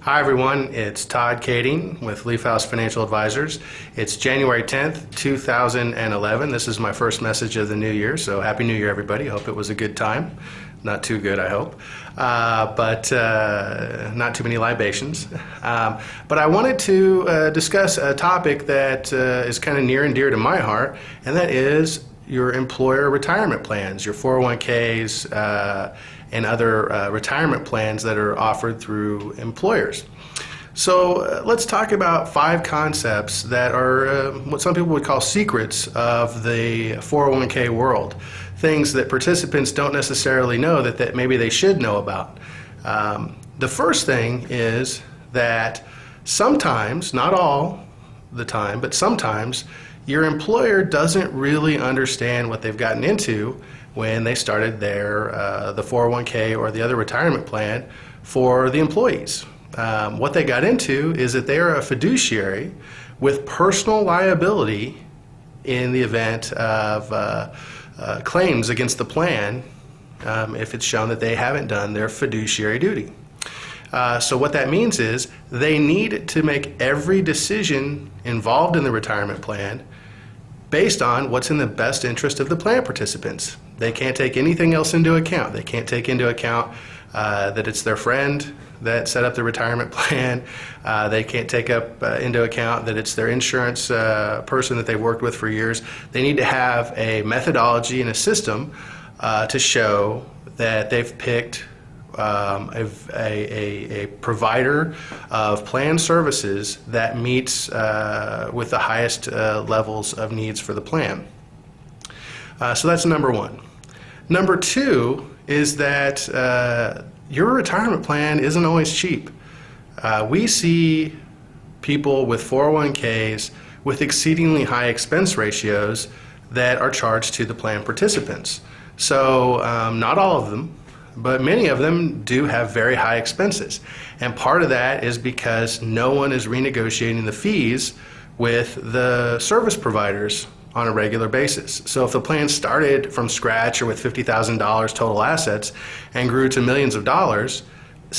Hi everyone, it's Todd Kading with Leaf House Financial Advisors. It's January 10th, 2011. This is my first message of the new year, so Happy New Year everybody. Hope it was a good time. Not too good, I hope, but not too many libations. But I wanted to discuss a topic that is kind of near and dear to my heart, and that is your employer retirement plans, your 401ks, and other retirement plans that are offered through employers. So let's talk about 5 concepts that are what some people would call secrets of the 401k world, things that participants don't necessarily know that maybe they should know about. The first thing is that sometimes, not all the time, but sometimes your employer doesn't really understand what they've gotten into when they started the 401k or the other retirement plan for the employees. What they got into is that they are a fiduciary with personal liability in the event of claims against the plan if it's shown that they haven't done their fiduciary duty. So what that means is they need to make every decision involved in the retirement plan based on what's in the best interest of the plan participants. They can't take anything else into account. They can't take into account that it's their friend that set up the retirement plan. They can't take into account that it's their insurance person that they've worked with for years. They need to have a methodology and a system to show that they've picked a provider of plan services that meets with the highest levels of needs for the plan. So that's number one. Number two is that your retirement plan isn't always cheap. We see people with 401ks with exceedingly high expense ratios that are charged to the plan participants. So not all of them, but many of them do have very high expenses. And part of that is because no one is renegotiating the fees with the service providers on a regular basis. So if the plan started from scratch or with $50,000 total assets and grew to millions of dollars,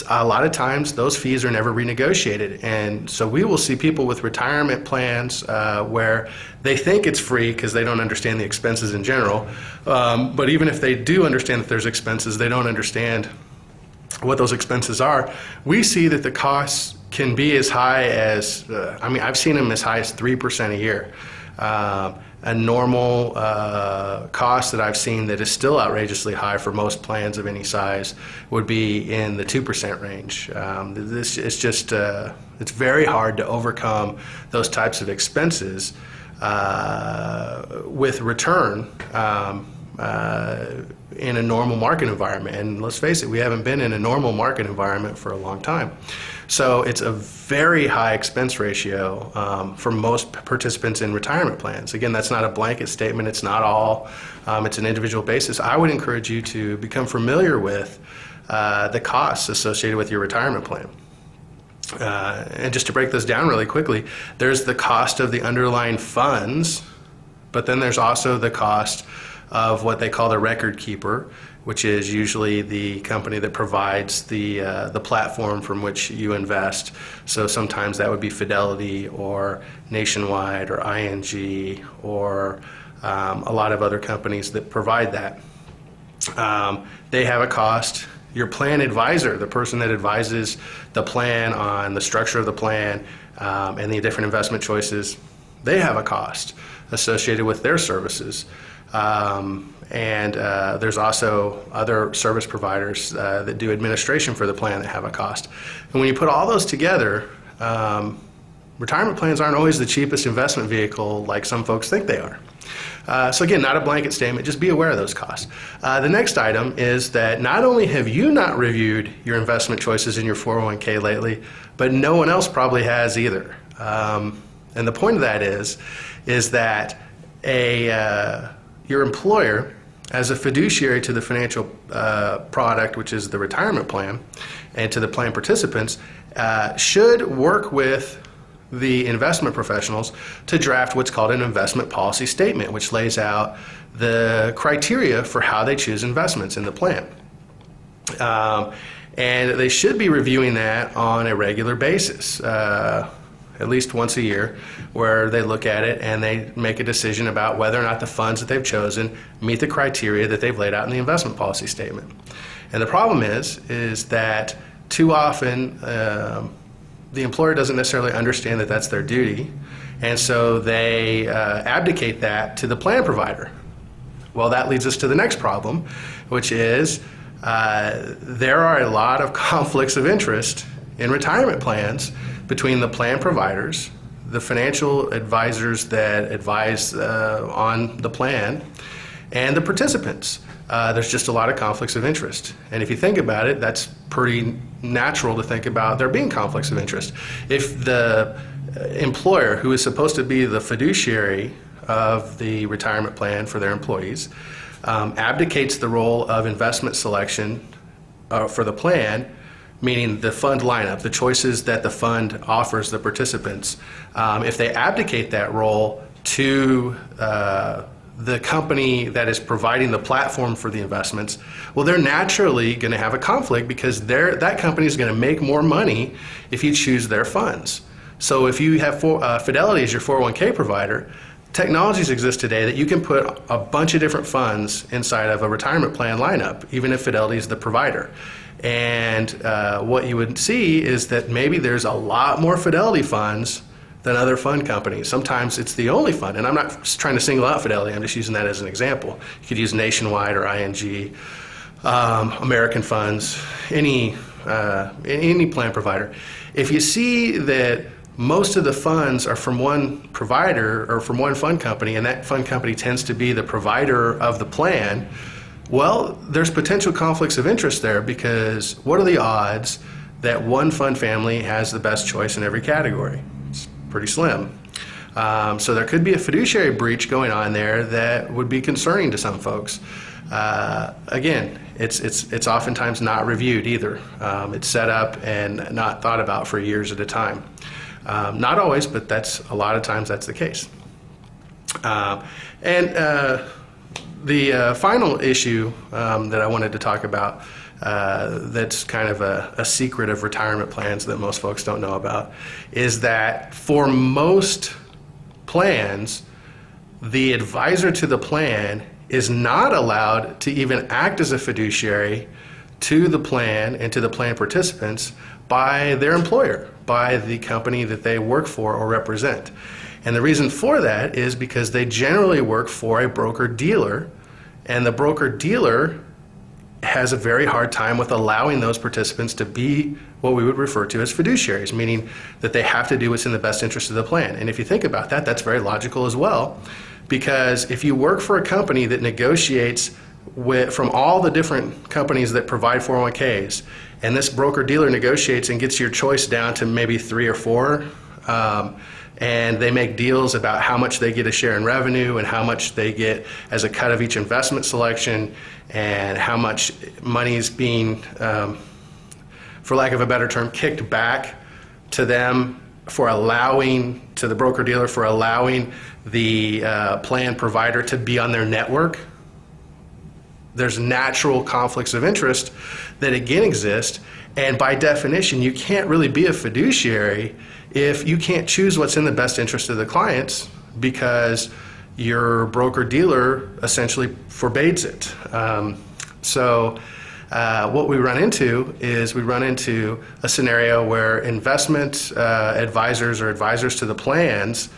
a lot of times those fees are never renegotiated. And so we will see people with retirement plans where they think it's free because they don't understand the expenses in general. But even if they do understand that there's expenses, they don't understand what those expenses are. We see that the costs can be as high as, I've seen them as high as 3% a year. A normal cost that I've seen that is still outrageously high for most plans of any size would be in the 2% range. This is just, it's very hard to overcome those types of expenses with return in a normal market environment. And let's face it, we haven't been in a normal market environment for a long time. So it's a very high expense ratio for most participants in retirement plans. Again, that's not a blanket statement. It's not all. It's an individual basis. I would encourage you to become familiar with the costs associated with your retirement plan. And just to break this down really quickly, there's the cost of the underlying funds, but then there's also the cost of what they call the record keeper, which is usually the company that provides the platform from which you invest. So sometimes that would be Fidelity or Nationwide or ING or a lot of other companies that provide that. They have a cost. Your plan advisor, the person that advises the plan on the structure of the plan and the different investment choices, they have a cost associated with their services. And there's also other service providers that do administration for the plan that have a cost. And when you put all those together, retirement plans aren't always the cheapest investment vehicle like some folks think they are. So again, not a blanket statement, just be aware of those costs. The next item is that not only have you not reviewed your investment choices in your 401k lately, but no one else probably has either. And the point of that is that your employer, as a fiduciary to the financial product, which is the retirement plan, and to the plan participants, should work with the investment professionals to draft what's called an investment policy statement, which lays out the criteria for how they choose investments in the plan. And they should be reviewing that on a regular basis, at least once a year, where they look at it and they make a decision about whether or not the funds that they've chosen meet the criteria that they've laid out in the investment policy statement. And the problem is that too often the employer doesn't necessarily understand that that's their duty, and so they abdicate that to the plan provider. Well, that leads us to the next problem, which is there are a lot of conflicts of interest in retirement plans between the plan providers, the financial advisors that advise on the plan, and the participants. There's just a lot of conflicts of interest. And if you think about it, that's pretty natural to think about there being conflicts of interest. If the employer, who is supposed to be the fiduciary of the retirement plan for their employees, abdicates the role of investment selection for the plan, meaning the fund lineup, the choices that the fund offers the participants, if they abdicate that role to the company that is providing the platform for the investments, well, they're naturally going to have a conflict because that company is going to make more money if you choose their funds. So if you have Fidelity as your 401k provider, technologies exist today that you can put a bunch of different funds inside of a retirement plan lineup, even if Fidelity is the provider. And what you would see is that maybe there's a lot more Fidelity funds than other fund companies. Sometimes it's the only fund, and I'm not trying to single out Fidelity, I'm just using that as an example. You could use Nationwide or ING, American Funds, any plan provider. If you see that most of the funds are from one provider or from one fund company, and that fund company tends to be the provider of the plan, well, there's potential conflicts of interest there, because what are the odds that one fund family has the best choice in every category? It's pretty slim. So there could be a fiduciary breach going on there that would be concerning to some folks. Again, it's oftentimes not reviewed either. It's set up and not thought about for years at a time. Not always, but a lot of times that's the case. The final issue that I wanted to talk about that's kind of a secret of retirement plans that most folks don't know about is that for most plans, the advisor to the plan is not allowed to even act as a fiduciary to the plan and to the plan participants by their employer, by the company that they work for or represent. And the reason for that is because they generally work for a broker-dealer, and the broker-dealer has a very hard time with allowing those participants to be what we would refer to as fiduciaries, meaning that they have to do what's in the best interest of the plan. And if you think about that, that's very logical as well, because if you work for a company that negotiates from all the different companies that provide 401ks, and this broker-dealer negotiates and gets your choice down to maybe 3 or 4, and they make deals about how much they get a share in revenue and how much they get as a cut of each investment selection and how much money is being, for lack of a better term, kicked back to them for allowing, to the broker-dealer for allowing the plan provider to be on their network. There's natural conflicts of interest that again exist, and by definition you can't really be a fiduciary if you can't choose what's in the best interest of the clients, because your broker-dealer essentially forbids it. What we run into is a scenario where investment advisors or advisors to the plans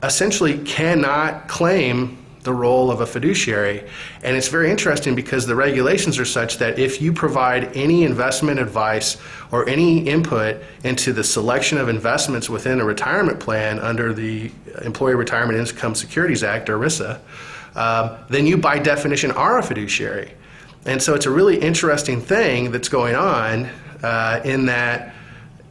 essentially cannot claim the role of a fiduciary. And it's very interesting because the regulations are such that if you provide any investment advice or any input into the selection of investments within a retirement plan under the Employee Retirement Income Securities Act, or ERISA, then you by definition are a fiduciary. And so it's a really interesting thing that's going on in that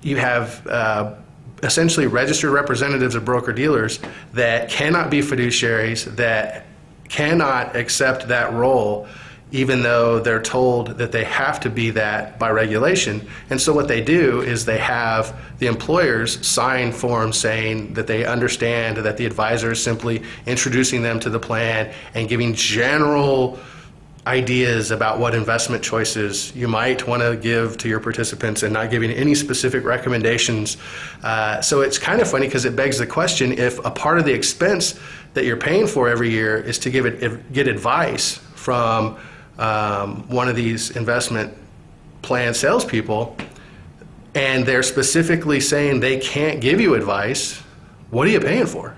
you have essentially registered representatives of broker-dealers that cannot be fiduciaries, that cannot accept that role, even though they're told that they have to be that by regulation. And so what they do is they have the employers sign forms saying that they understand that the advisor is simply introducing them to the plan and giving general ideas about what investment choices you might want to give to your participants and not giving any specific recommendations. So it's kind of funny because it begs the question, if a part of the expense that you're paying for every year is to get advice from one of these investment plan salespeople, and they're specifically saying they can't give you advice, what are you paying for?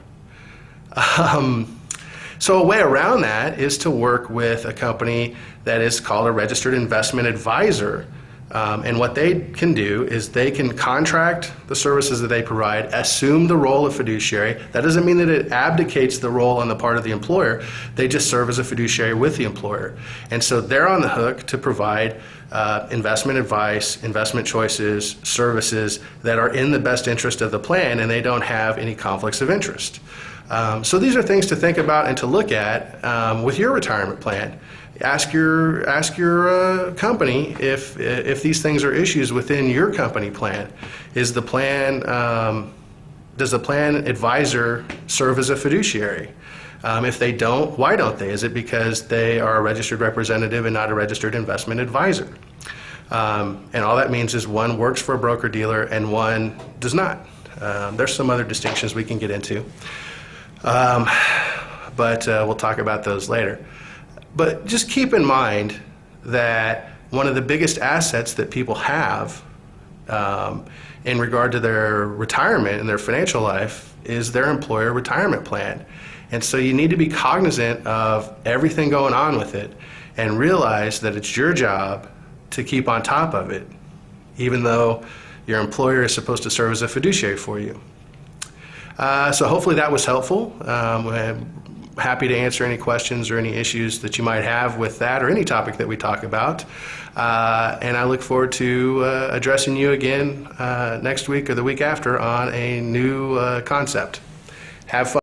So a way around that is to work with a company that is called a registered investment advisor. And what they can do is they can contract the services that they provide, assume the role of fiduciary. That doesn't mean that it abdicates the role on the part of the employer. They just serve as a fiduciary with the employer. And so they're on the hook to provide investment advice, investment choices, services that are in the best interest of the plan, and they don't have any conflicts of interest. So these are things to think about and to look at with your retirement plan. Ask your company if these things are issues within your company plan. Does the plan advisor serve as a fiduciary? If they don't, why don't they? Is it because they are a registered representative and not a registered investment advisor? And all that means is one works for a broker-dealer and one does not. There's some other distinctions we can get into. But we'll talk about those later. But just keep in mind that one of the biggest assets that people have in regard to their retirement and their financial life is their employer retirement plan. And so you need to be cognizant of everything going on with it and realize that it's your job to keep on top of it, even though your employer is supposed to serve as a fiduciary for you. So hopefully that was helpful. I'm happy to answer any questions or any issues that you might have with that or any topic that we talk about. And I look forward to addressing you again next week or the week after on a new concept. Have fun.